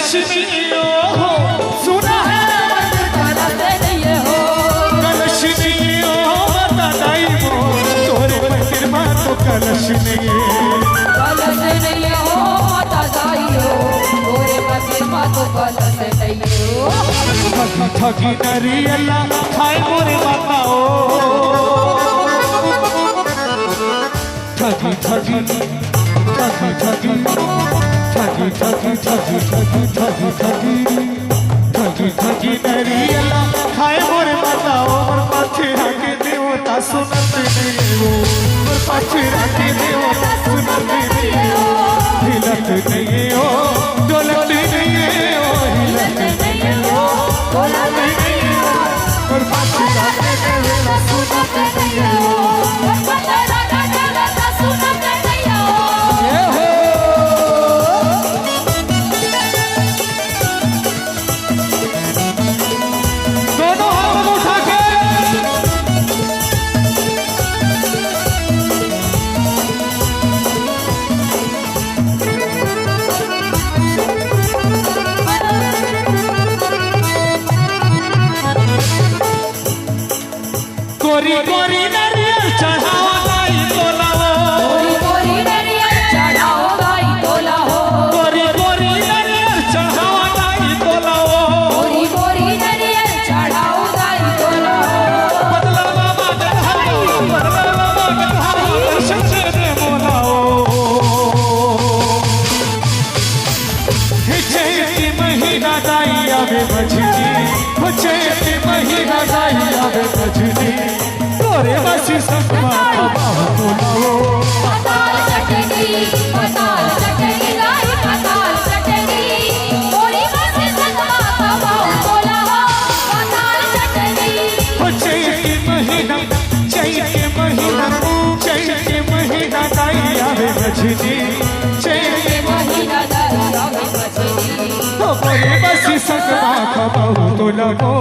कलशनियो हो सुना है हो कलशनियो बता दाई मोर तोरे मंदिर में तो कलश नहीं कलश नहीं हो माता दाई हो तोरे मंदिर में तो कलश नहीं हो ठगी नरियला खाए मोरे माताओ ठगी ठगी ठगी ठगी ठगी ठगी ठगी ठगी ठगी ठगी ठगी ठगी नरियला खाए मोरे माताओ मोर पाछे राखे देवता सुनत नहीं हो मोर पाछे राखे देवता सुनत नहीं हो हिलत नहीं हो डोलत नहीं हो हिलत नहीं हो डोलत नहीं हो मोर पाछे राखे देवता सुनत नहीं हो कोरी कोरी नरियल चढ़ाओ गाई तोलाओ कोरी कोरी नरियल चढ़ाओ गाई तोलाओ कोरी कोरी नरियल चढ़ाओ गाई तोलाओ कोरी कोरी नरियल चढ़ाओ गाई तोलाओ बदला बाबा दर्शन से मोलाओ चैती महीना गाई आवे भजनी चैती महीना गाई आवे भजनी तोरे बसी संगमा बाबा तोलाओ पताल चटनी गाई पताल चटनी तोरी बसी संगमा बाबा तोलाओ पताल चटनी चैती महीना गाई आवे भजनी चैती महीना गाई आवे भजनी तोरे बसी संगमा बाबा तोलाओ